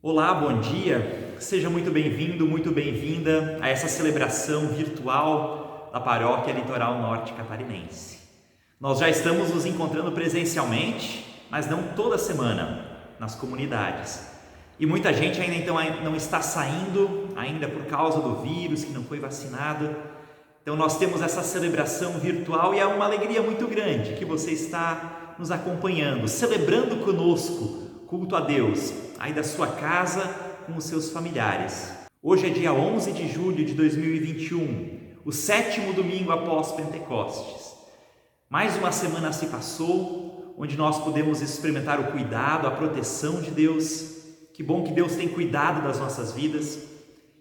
Olá, bom dia! Seja muito bem-vindo, muito bem-vinda a essa celebração virtual da Paróquia Litoral Norte Catarinense. Nós já estamos nos encontrando presencialmente, mas não toda semana, nas comunidades. E muita gente ainda então não está saindo, ainda por causa do vírus, que não foi vacinado. Então nós temos essa celebração virtual e é uma alegria muito grande que você está nos acompanhando, celebrando conosco culto a Deus, aí da sua casa com os seus familiares. Hoje é dia 11 de julho de 2021, o 7º domingo após Pentecostes. Mais uma semana se passou, onde nós podemos experimentar o cuidado, a proteção de Deus. Que bom que Deus tem cuidado das nossas vidas.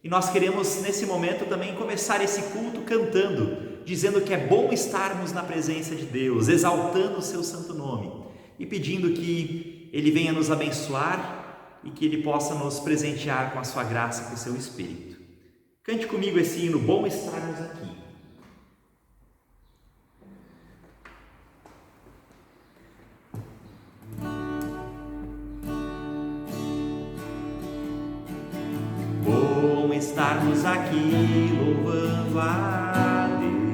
E nós queremos nesse momento também começar esse culto cantando, dizendo que é bom estarmos na presença de Deus, exaltando o seu santo nome e pedindo que Ele venha nos abençoar e que Ele possa nos presentear com a sua graça e com o seu Espírito. Cante comigo esse hino, bom estarmos aqui. Bom estarmos aqui louvando a Deus,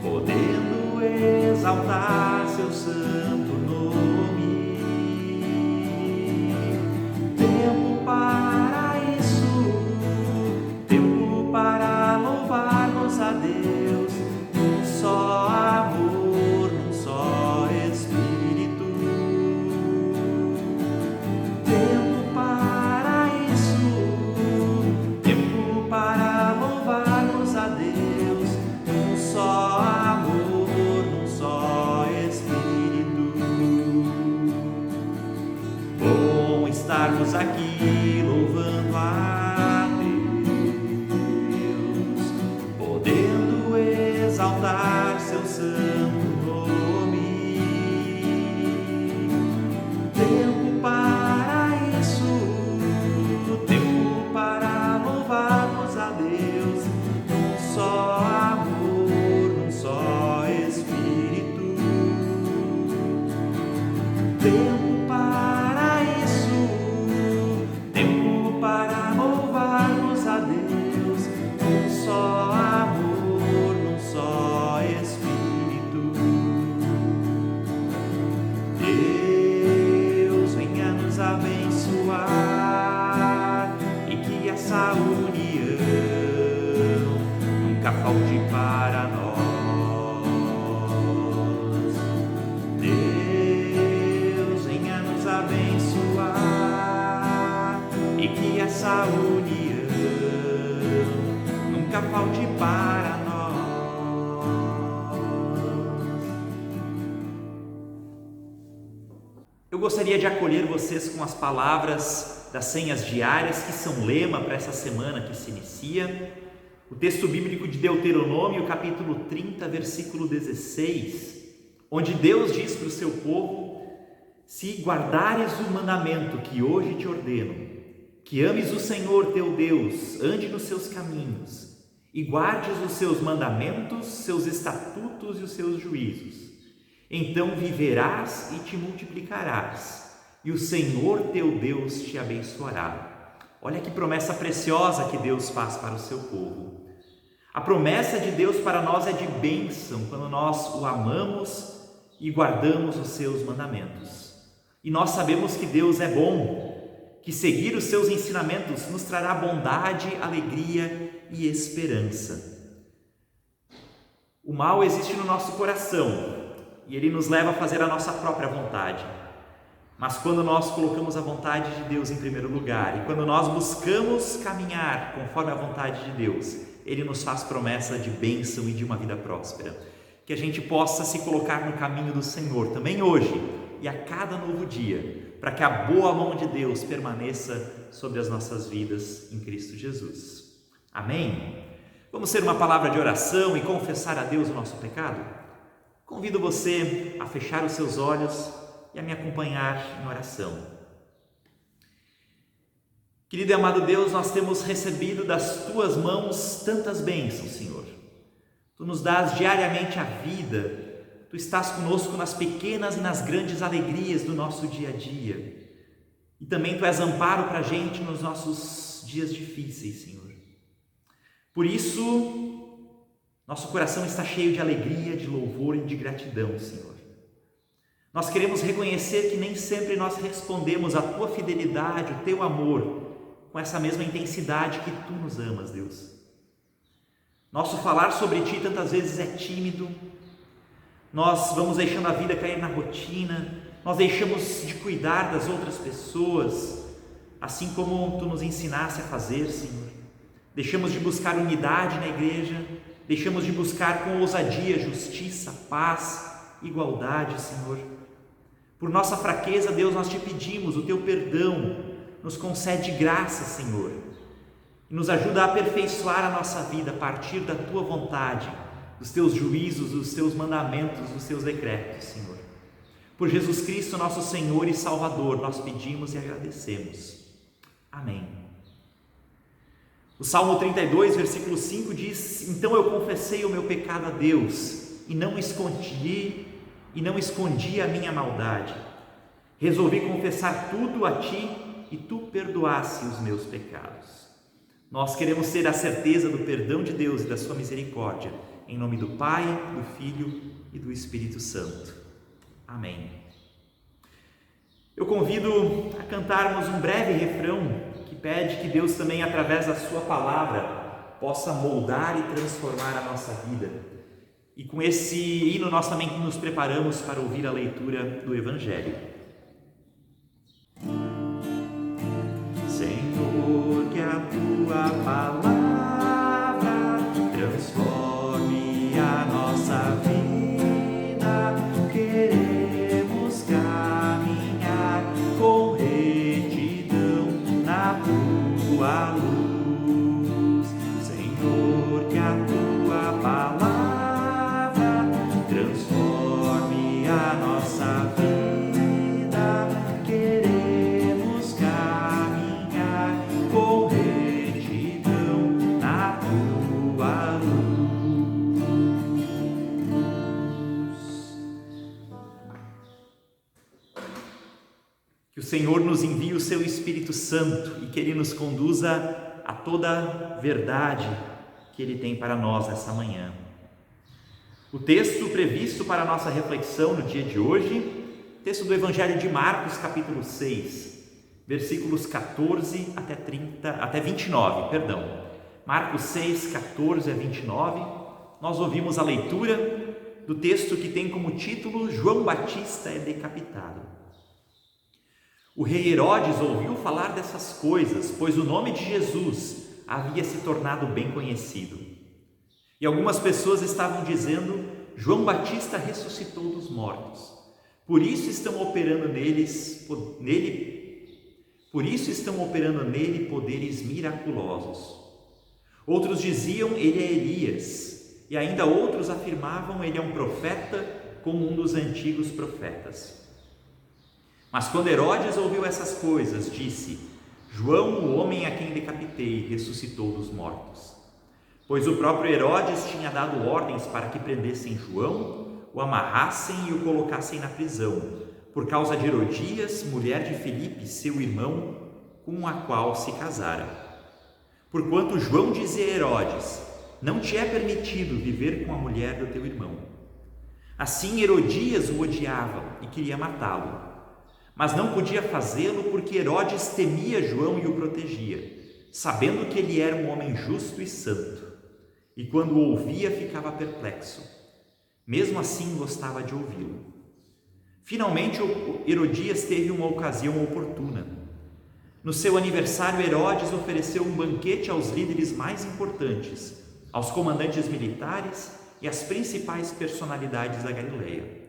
podendo exaltar seu santo nome. Tempo para isso, tempo para louvarmos a Deus, num só amor, num só Espírito. Tempo para isso, tempo para louvarmos a Deus, num só amor, num só Espírito. Bom estarmos aqui louvando a Deus, podendo exaltar seu santo nome. Tempo para isso, tempo para louvarmos a Deus, num só amor, num só Espírito. Tempo para isso, tempo para louvarmos a Deus, num só amor, num só Espírito. Deus venha nos abençoar e que essa união nunca falte para nós. Deus venha nos abençoar e que essa união nunca falte para nós. Eu gostaria de acolher vocês com as palavras das senhas diárias, que são lema para essa semana que se inicia. O texto bíblico de Deuteronômio, capítulo 30, versículo 16, onde Deus diz para o seu povo: se guardares o mandamento que hoje te ordeno, que ames o Senhor teu Deus, ande nos seus caminhos e guardes os seus mandamentos, seus estatutos e os seus juízos, então viverás e te multiplicarás, e o Senhor teu Deus te abençoará. Olha que promessa preciosa que Deus faz para o seu povo. A promessa de Deus para nós é de bênção quando nós o amamos e guardamos os seus mandamentos. E nós sabemos que Deus é bom, que seguir os seus ensinamentos nos trará bondade, alegria e esperança. O mal existe no nosso coração e ele nos leva a fazer a nossa própria vontade. Mas quando nós colocamos a vontade de Deus em primeiro lugar e quando nós buscamos caminhar conforme a vontade de Deus, Ele nos faz promessa de bênção e de uma vida próspera. Que a gente possa se colocar no caminho do Senhor também hoje e a cada novo dia, para que a boa mão de Deus permaneça sobre as nossas vidas em Cristo Jesus. Amém? Vamos ter uma palavra de oração e confessar a Deus o nosso pecado? Convido você a fechar os seus olhos e a me acompanhar em oração. Querido e amado Deus, nós temos recebido das Tuas mãos tantas bênçãos, Senhor. Tu nos dás diariamente a vida, Tu estás conosco nas pequenas e nas grandes alegrias do nosso dia a dia. E também Tu és amparo para a gente nos nossos dias difíceis, Senhor. Por isso, nosso coração está cheio de alegria, de louvor e de gratidão, Senhor. Nós queremos reconhecer que nem sempre nós respondemos à Tua fidelidade, o Teu amor, com essa mesma intensidade que Tu nos amas, Deus. Nosso falar sobre Ti tantas vezes é tímido, nós vamos deixando a vida cair na rotina, nós deixamos de cuidar das outras pessoas, assim como Tu nos ensinaste a fazer, Senhor. Deixamos de buscar unidade na igreja, deixamos de buscar com ousadia justiça, paz, igualdade, Senhor. Por nossa fraqueza, Deus, nós Te pedimos o Teu perdão, nos concede graça, Senhor, e nos ajuda a aperfeiçoar a nossa vida a partir da Tua vontade, dos Teus juízos, dos Teus mandamentos, dos Teus decretos, Senhor. Por Jesus Cristo, nosso Senhor e Salvador, nós pedimos e agradecemos. Amém. O Salmo 32, versículo 5 diz: Então eu confessei o meu pecado a Deus e não escondi a minha maldade. Resolvi confessar tudo a Ti e Tu perdoaste os meus pecados. Nós queremos ter a certeza do perdão de Deus e da Sua misericórdia, em nome do Pai, do Filho e do Espírito Santo. Amém. Eu convido a cantarmos um breve refrão que pede que Deus também, através da Sua palavra, possa moldar e transformar a nossa vida. E com esse hino nós também nos preparamos para ouvir a leitura do Evangelho. Senhor, que a Tua palavra transforme a nossa vida. Queremos caminhar com retidão na Tua luz. Senhor, que a Tua palavra transforme a nossa vida. Queremos caminhar com retidão na Tua luz. Que o Senhor nos envie o Seu Espírito Santo e que Ele nos conduza a toda a verdade que Ele tem para nós nessa manhã. O texto previsto para a nossa reflexão no dia de hoje, texto do Evangelho de Marcos, capítulo 6, versículos 14 até 29, Marcos 6, 14 a 29, nós ouvimos a leitura do texto que tem como título João Batista é decapitado. O rei Herodes ouviu falar dessas coisas, pois o nome de Jesus havia se tornado bem conhecido. E algumas pessoas estavam dizendo: João Batista ressuscitou dos mortos. Por isso estão operando nele poderes miraculosos. Outros diziam: ele é Elias. E ainda outros afirmavam: ele é um profeta, como um dos antigos profetas. Mas quando Herodes ouviu essas coisas, disse: João, o homem a quem decapitei, ressuscitou dos mortos. Pois o próprio Herodes tinha dado ordens para que prendessem João, o amarrassem e o colocassem na prisão, por causa de Herodias, mulher de Filipe, seu irmão, com a qual se casara. Porquanto João dizia a Herodes: não te é permitido viver com a mulher do teu irmão. Assim Herodias o odiava e queria matá-lo, mas não podia fazê-lo porque Herodes temia João e o protegia, sabendo que ele era um homem justo e santo, e quando o ouvia ficava perplexo. Mesmo assim gostava de ouvi-lo. Finalmente Herodias teve uma ocasião oportuna. No seu aniversário, Herodes ofereceu um banquete aos líderes mais importantes, aos comandantes militares e às principais personalidades da Galileia.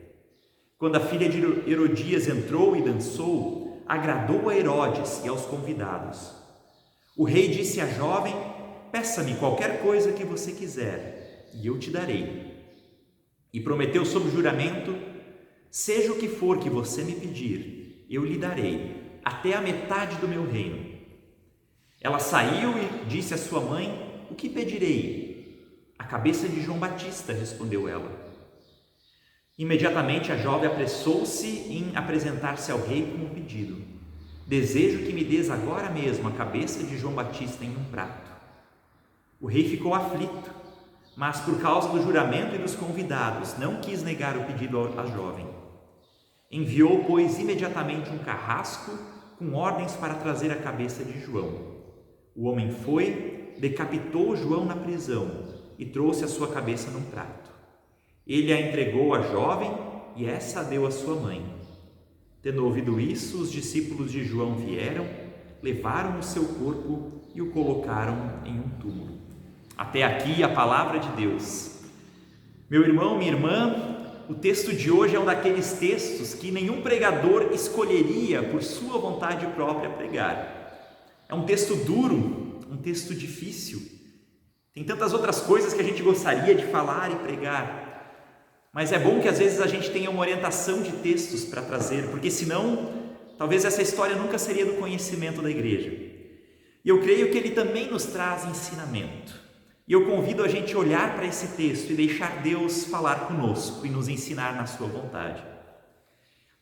Quando a filha de Herodias entrou e dançou, agradou a Herodes e aos convidados. O rei disse à jovem: peça-me qualquer coisa que você quiser, e eu te darei. E prometeu sob juramento: seja o que for que você me pedir, eu lhe darei, até a metade do meu reino. Ela saiu e disse à sua mãe: o que pedirei? A cabeça de João Batista, respondeu ela. Imediatamente a jovem apressou-se em apresentar-se ao rei com o pedido. Desejo que me des agora mesmo a cabeça de João Batista em um prato. O rei ficou aflito, mas por causa do juramento e dos convidados, não quis negar o pedido à jovem. Enviou, pois, imediatamente um carrasco com ordens para trazer a cabeça de João. O homem foi, decapitou João na prisão e trouxe a sua cabeça num prato. Ele a entregou à jovem e essa a deu à sua mãe. Tendo ouvido isso, os discípulos de João vieram, levaram o seu corpo e o colocaram em um túmulo. Até aqui a palavra de Deus. Meu irmão, minha irmã, o texto de hoje é um daqueles textos que nenhum pregador escolheria por sua vontade própria pregar. É um texto duro, um texto difícil. Tem tantas outras coisas que a gente gostaria de falar e pregar, mas é bom que às vezes a gente tenha uma orientação de textos para trazer, porque senão talvez essa história nunca seria do conhecimento da igreja. E eu creio que ele também nos traz ensinamento. E eu convido a gente a olhar para esse texto e deixar Deus falar conosco e nos ensinar na sua vontade.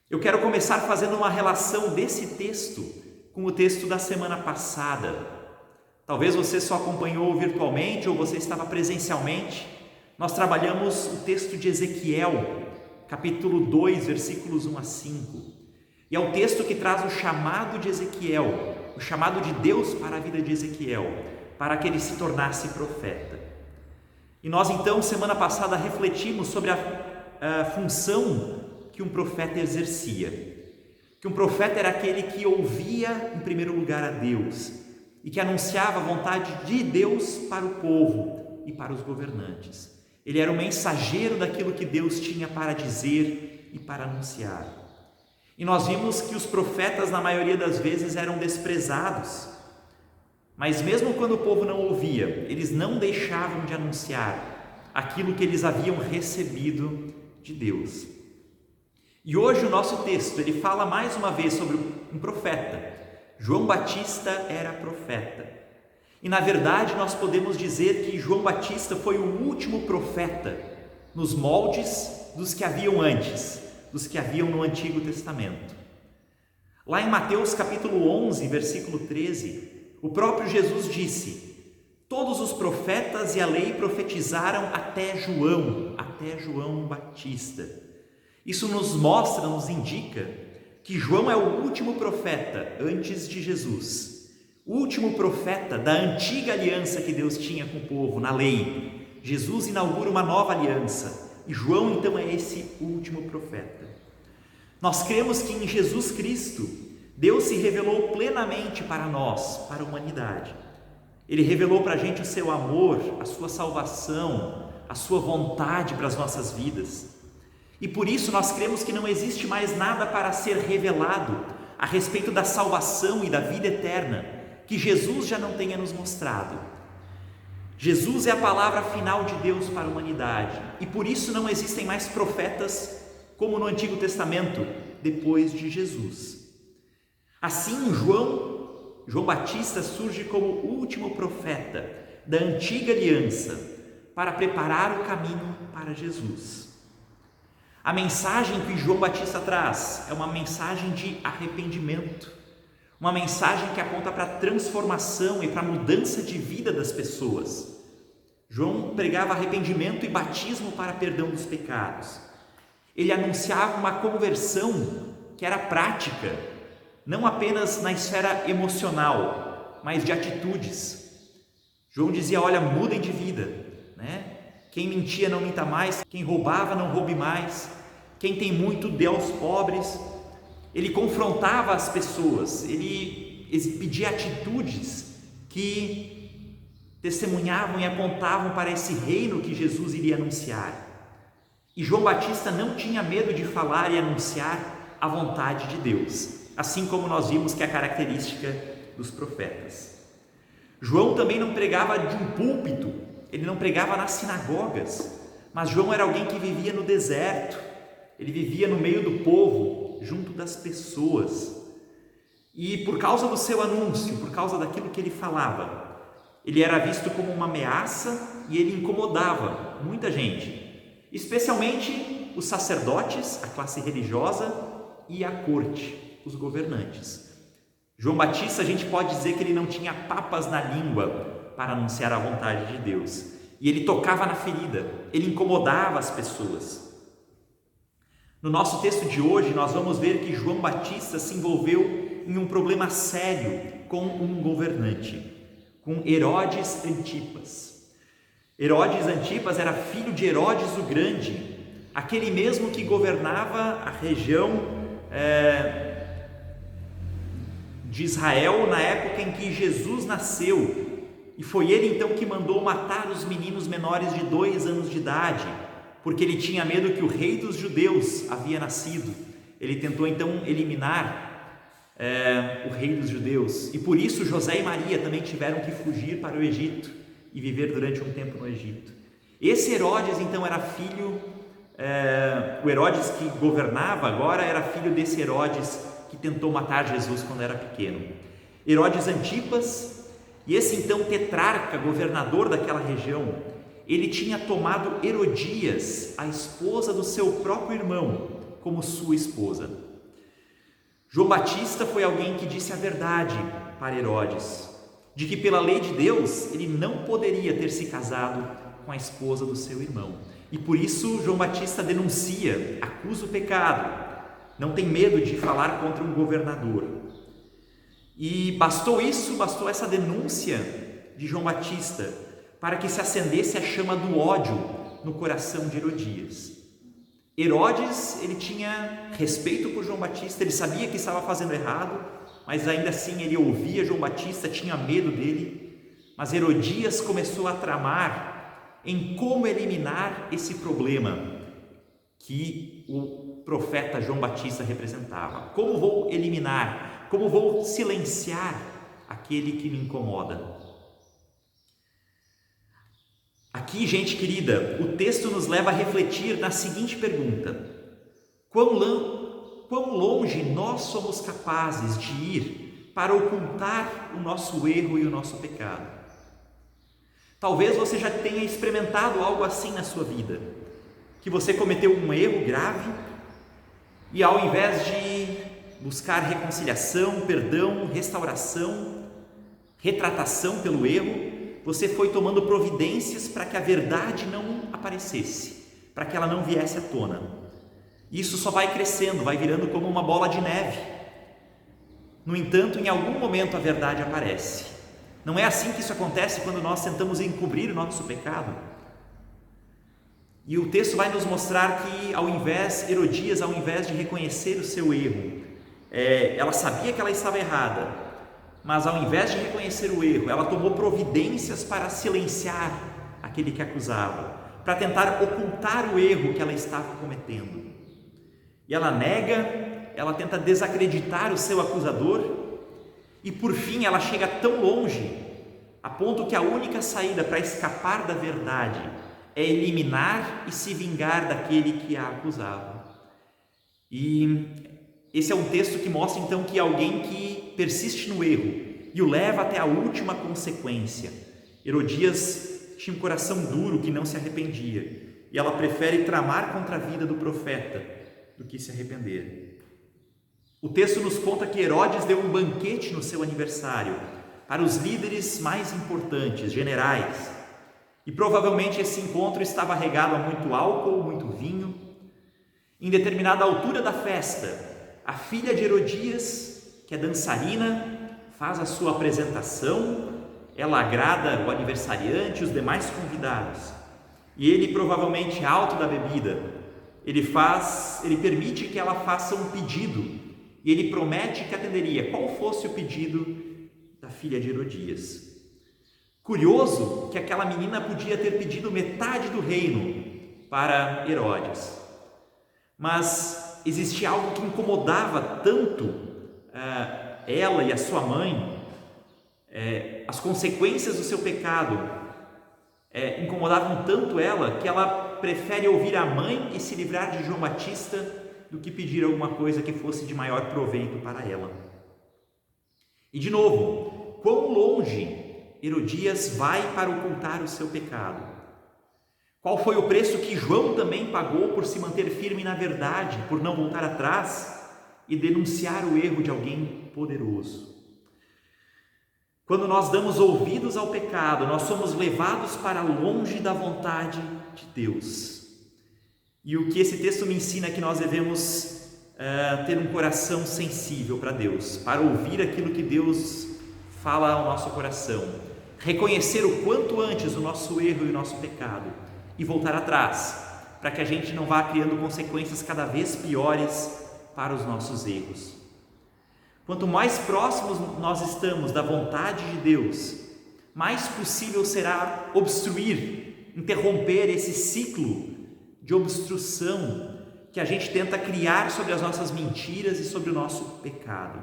Eu quero começar fazendo uma relação desse texto com o texto da semana passada. Talvez você só acompanhou virtualmente ou você estava presencialmente. Nós trabalhamos o texto de Ezequiel, capítulo 2, versículos 1 a 5. E é o texto que traz o chamado de Ezequiel, o chamado de Deus para a vida de Ezequiel, para que ele se tornasse profeta. E nós então, semana passada, refletimos sobre a função que um profeta exercia. Que um profeta era aquele que ouvia em primeiro lugar a Deus e que anunciava a vontade de Deus para o povo e para os governantes. Ele era o mensageiro daquilo que Deus tinha para dizer e para anunciar. E nós vimos que os profetas, na maioria das vezes, eram desprezados. Mas mesmo quando o povo não ouvia, eles não deixavam de anunciar aquilo que eles haviam recebido de Deus. E hoje o nosso texto, ele fala mais uma vez sobre um profeta. João Batista era profeta. E na verdade nós podemos dizer que João Batista foi o último profeta nos moldes dos que haviam antes, dos que haviam no Antigo Testamento. Lá em Mateus capítulo 11, versículo 13, o próprio Jesus disse: todos os profetas e a lei profetizaram até João Batista. Isso nos mostra, nos indica que João é o último profeta antes de Jesus, o último profeta da antiga aliança que Deus tinha com o povo, na lei. Jesus inaugura uma nova aliança e João então é esse último profeta. Nós cremos que em Jesus Cristo Deus se revelou plenamente para nós, para a humanidade. Ele revelou para a gente o seu amor, a sua salvação, a sua vontade para as nossas vidas. E por isso nós cremos que não existe mais nada para ser revelado a respeito da salvação e da vida eterna que Jesus já não tenha nos mostrado. Jesus é a palavra final de Deus para a humanidade e por isso não existem mais profetas como no Antigo Testamento depois de Jesus. Assim, João Batista surge como o último profeta da antiga aliança para preparar o caminho para Jesus. A mensagem que João Batista traz é uma mensagem de arrependimento, uma mensagem que aponta para a transformação e para a mudança de vida das pessoas. João pregava arrependimento e batismo para perdão dos pecados. Ele anunciava uma conversão que era prática, não apenas na esfera emocional, mas de atitudes. João dizia: olha, mudem de vida, né? Quem mentia não minta mais, quem roubava não roube mais, quem tem muito dê aos pobres. Ele confrontava as pessoas, ele pedia atitudes que testemunhavam e apontavam para esse reino que Jesus iria anunciar. E João Batista não tinha medo de falar e anunciar a vontade de Deus, assim como nós vimos que é a característica dos profetas. João também não pregava de um púlpito, ele não pregava nas sinagogas, mas João era alguém que vivia no deserto, ele vivia no meio do povo, junto das pessoas. E por causa do seu anúncio, por causa daquilo que ele falava, ele era visto como uma ameaça e ele incomodava muita gente, especialmente os sacerdotes, a classe religiosa e a corte, os governantes. João Batista, a gente pode dizer que ele não tinha papas na língua para anunciar a vontade de Deus. E ele tocava na ferida, ele incomodava as pessoas. No nosso texto de hoje, nós vamos ver que João Batista se envolveu em um problema sério com um governante, com Herodes Antipas. Herodes Antipas era filho de Herodes o Grande, aquele mesmo que governava a região de Israel na época em que Jesus nasceu. E foi ele então que mandou matar os meninos menores de 2 anos de idade, porque ele tinha medo que o rei dos judeus havia nascido. Ele tentou então eliminar o rei dos judeus, e por isso José e Maria também tiveram que fugir para o Egito e viver durante um tempo no Egito. Esse Herodes então era filho, o Herodes que governava agora era filho desse Herodes que tentou matar Jesus quando era pequeno. Herodes Antipas, e esse então tetrarca, governador daquela região, ele tinha tomado Herodias, a esposa do seu próprio irmão, como sua esposa. João Batista foi alguém que disse a verdade para Herodes, de que pela lei de Deus ele não poderia ter se casado com a esposa do seu irmão. E por isso João Batista denuncia, acusa o pecado, não tem medo de falar contra um governador. E bastou essa denúncia de João Batista para que se acendesse a chama do ódio no coração de Herodias. Herodes, ele tinha respeito por João Batista, ele sabia que estava fazendo errado, mas ainda assim ele ouvia João Batista, tinha medo dele. Mas Herodias começou a tramar em como eliminar esse problema que o profeta João Batista representava. Como vou eliminar? Como vou silenciar aquele que me incomoda? Aqui, gente querida, o texto nos leva a refletir na seguinte pergunta: quão longe nós somos capazes de ir para ocultar o nosso erro e o nosso pecado? Talvez você já tenha experimentado algo assim na sua vida, que você cometeu um erro grave e ao invés de buscar reconciliação, perdão, restauração, retratação pelo erro, você foi tomando providências para que a verdade não aparecesse, para que ela não viesse à tona. Isso só vai crescendo, vai virando como uma bola de neve. No entanto, em algum momento a verdade aparece. Não é assim que isso acontece quando nós tentamos encobrir o nosso pecado? E o texto vai nos mostrar que Herodias, ao invés de reconhecer o seu erro, ela sabia que ela estava errada, mas ao invés de reconhecer o erro, ela tomou providências para silenciar aquele que acusava, para tentar ocultar o erro que ela estava cometendo. E ela nega, ela tenta desacreditar o seu acusador, e por fim ela chega tão longe, a ponto que a única saída para escapar da verdade é eliminar e se vingar daquele que a acusava. E esse é um texto que mostra então que alguém que persiste no erro e o leva até a última consequência. Herodias tinha um coração duro que não se arrependia, e ela prefere tramar contra a vida do profeta do que se arrepender. O texto nos conta que Herodes deu um banquete no seu aniversário para os líderes mais importantes, generais, e provavelmente esse encontro estava regado a muito álcool, muito vinho. Em determinada altura da festa, a filha de Herodias, que é dançarina, faz a sua apresentação, ela agrada o aniversariante e os demais convidados, e ele, provavelmente alto da bebida, ele permite que ela faça um pedido, e ele promete que atenderia qual fosse o pedido da filha de Herodias. Curioso que aquela menina podia ter pedido metade do reino para Herodes, mas existia algo que incomodava tanto ela e a sua mãe, as consequências do seu pecado incomodavam tanto ela, que ela prefere ouvir a mãe e se livrar de João Batista do que pedir alguma coisa que fosse de maior proveito para ela. E de novo, quão longe Herodias vai para ocultar o seu pecado? Qual foi o preço que João também pagou por se manter firme na verdade, por não voltar atrás e denunciar o erro de alguém poderoso? Quando nós damos ouvidos ao pecado, nós somos levados para longe da vontade de Deus. E o que esse texto me ensina é que nós devemos ter um coração sensível para Deus, para ouvir aquilo que Deus fala ao nosso coração, reconhecer o quanto antes o nosso erro e o nosso pecado e voltar atrás, para que a gente não vá criando consequências cada vez piores para os nossos erros. Quanto mais próximos nós estamos da vontade de Deus, mais possível será obstruir, interromper esse ciclo de obstrução que a gente tenta criar sobre as nossas mentiras e sobre o nosso pecado.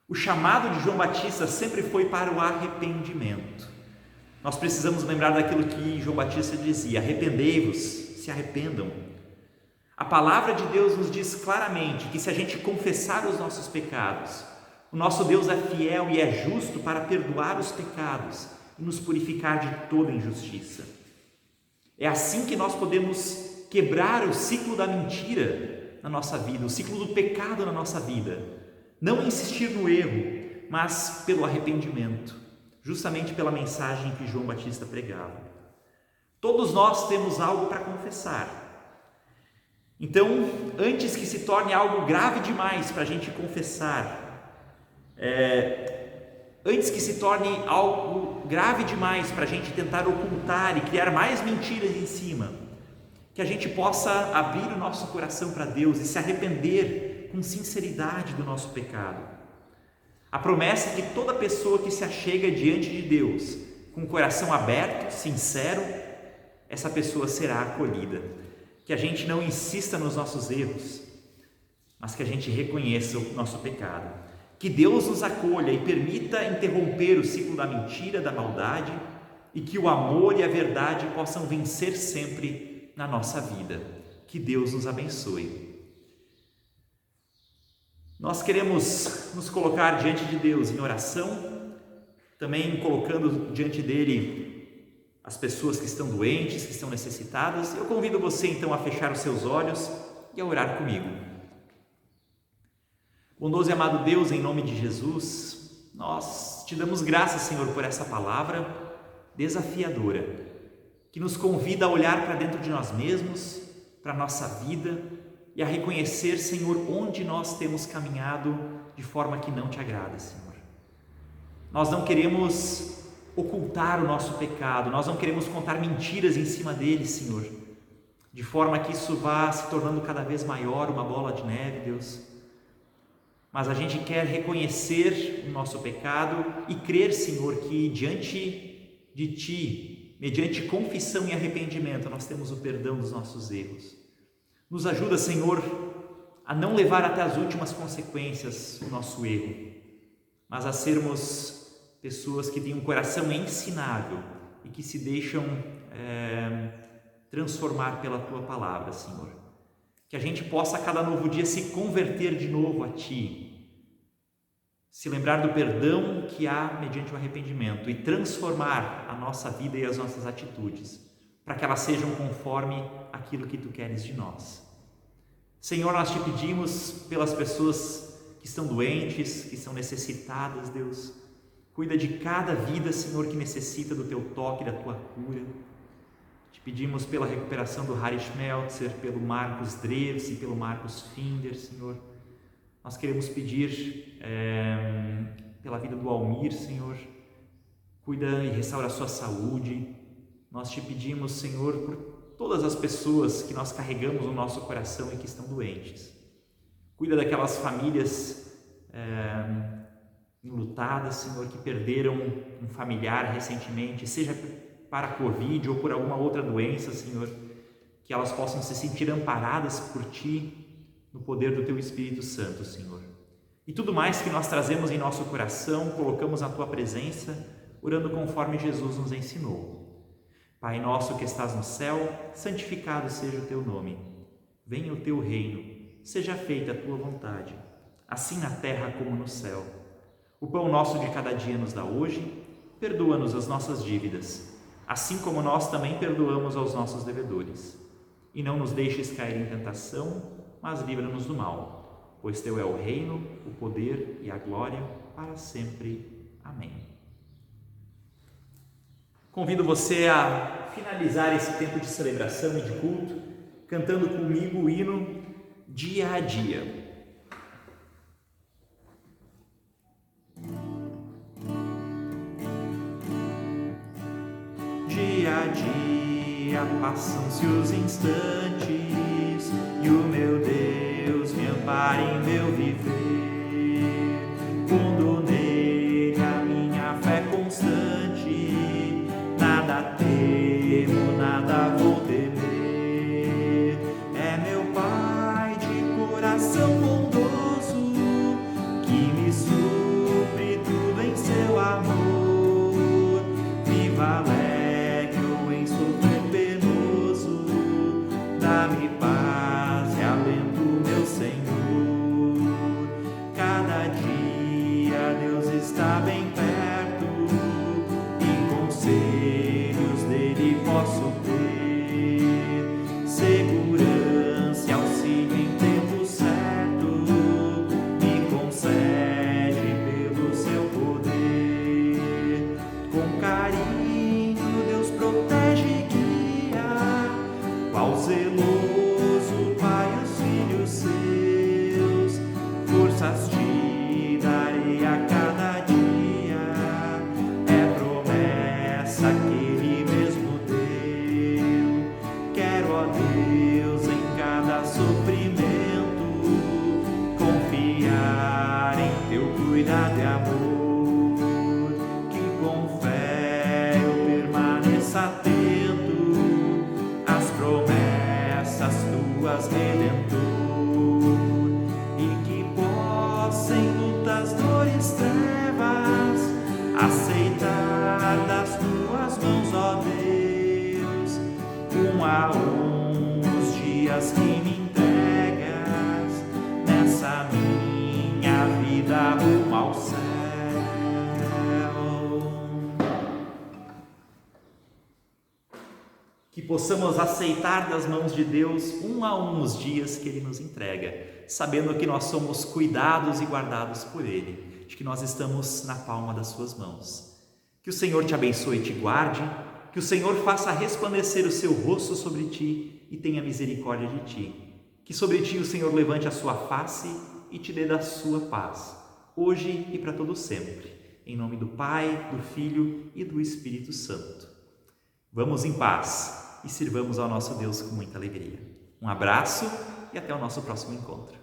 O chamado de João Batista sempre foi para o arrependimento. Nós precisamos lembrar daquilo que João Batista dizia: arrependei-vos, se arrependam. A palavra de Deus nos diz claramente que se a gente confessar os nossos pecados, o nosso Deus é fiel e é justo para perdoar os pecados e nos purificar de toda injustiça. É assim que nós podemos quebrar o ciclo da mentira na nossa vida, o ciclo do pecado na nossa vida. Não insistir no erro, mas pelo arrependimento, justamente pela mensagem que João Batista pregava. Todos nós temos algo para confessar. Então, antes que se torne algo grave demais para a gente confessar, antes que se torne algo grave demais para a gente tentar ocultar e criar mais mentiras em cima, que a gente possa abrir o nosso coração para Deus e se arrepender com sinceridade do nosso pecado. A promessa é que toda pessoa que se achega diante de Deus com o coração aberto, sincero, essa pessoa será acolhida. Que a gente não insista nos nossos erros, mas que a gente reconheça o nosso pecado. Que Deus nos acolha e permita interromper o ciclo da mentira, da maldade, e que o amor e a verdade possam vencer sempre na nossa vida. Que Deus nos abençoe. Nós queremos nos colocar diante de Deus em oração, também colocando diante dele as pessoas que estão doentes, que estão necessitadas. Eu convido você então a fechar os seus olhos e a orar comigo. Bondoso e amado Deus, em nome de Jesus, nós te damos graças, Senhor, por essa palavra desafiadora, que nos convida a olhar para dentro de nós mesmos, para a nossa vida e a reconhecer, Senhor, onde nós temos caminhado de forma que não te agrada, Senhor. Nós não queremos ocultar o nosso pecado, nós não queremos contar mentiras em cima dele, Senhor, de forma que isso vá se tornando cada vez maior, uma bola de neve, Deus. Mas a gente quer reconhecer o nosso pecado e crer, Senhor, que diante de Ti, mediante confissão e arrependimento, nós temos o perdão dos nossos erros. Nos ajuda, Senhor, a não levar até as últimas consequências o nosso erro, mas a sermos pessoas que têm um coração ensinável e que se deixam transformar pela Tua palavra, Senhor. Que a gente possa a cada novo dia se converter de novo a Ti, se lembrar do perdão que há mediante o arrependimento e transformar a nossa vida e as nossas atitudes, para que elas sejam conforme aquilo que Tu queres de nós. Senhor, nós Te pedimos pelas pessoas que estão doentes, que estão necessitadas, Deus. Cuida de cada vida, Senhor, que necessita do Teu toque, da Tua cura. Te pedimos pela recuperação do Harry Schmeltzer, pelo Marcos Dreves e pelo Marcos Finder, Senhor. Nós queremos pedir pela vida do Almir, Senhor. Cuida e restaura a sua saúde. Nós Te pedimos, Senhor, por todas as pessoas que nós carregamos no nosso coração e que estão doentes. Cuida daquelas famílias enlutadas, Senhor, que perderam um familiar recentemente, seja para a Covid ou por alguma outra doença, Senhor, que elas possam se sentir amparadas por Ti, no poder do Teu Espírito Santo, Senhor. E tudo mais que nós trazemos em nosso coração, colocamos na Tua presença, orando conforme Jesus nos ensinou. Pai nosso que estás no céu, santificado seja o Teu nome. Venha o Teu reino, seja feita a Tua vontade, assim na terra como no céu. O pão nosso de cada dia nos dá hoje, perdoa-nos as nossas dívidas, assim como nós também perdoamos aos nossos devedores. E não nos deixes cair em tentação, mas livra-nos do mal, pois Teu é o reino, o poder e a glória para sempre. Amém. Convido você a finalizar esse tempo de celebração e de culto cantando comigo o hino Dia a Dia. Dia a dia passam-se os instantes e o meu Deus me ampara em meu viver. Fundo nele a minha fé constante, nada temo, nada vou temer. É meu Pai de coração bondoso que me supre tudo em seu amor. Viva alegre ou em sofrer penoso, dá-me paz e alento, meu Senhor. Cada dia Deus está bem perto e conselhos dele posso ter. Segurança e auxílio em tempo certo me concede pelo seu poder. Com carinho Deus protege e guia, qual zeloso Pai os filhos seus. Forças te darei a cada dia, é promessa que Ele mesmo deu. Quero, ó Deus, em cada sofrimento confiar em teu cuidado e amor, que com fé eu permaneça atento às promessas tuas, Redentor, e que possa em lutas, dores, trevas aceitar das tuas mãos, ó Deus, um a um os dias que me entregas nessa minha vida rumo ao céu. Que possamos aceitar das mãos de Deus um a um os dias que Ele nos entrega, sabendo que nós somos cuidados e guardados por Ele, de que nós estamos na palma das suas mãos. Que o Senhor te abençoe e te guarde, que o Senhor faça resplandecer o seu rosto sobre ti e tenha misericórdia de ti. Que sobre ti o Senhor levante a sua face e te dê da sua paz, hoje e para todo sempre. Em nome do Pai, do Filho e do Espírito Santo. Vamos em paz e sirvamos ao nosso Deus com muita alegria. Um abraço e até o nosso próximo encontro.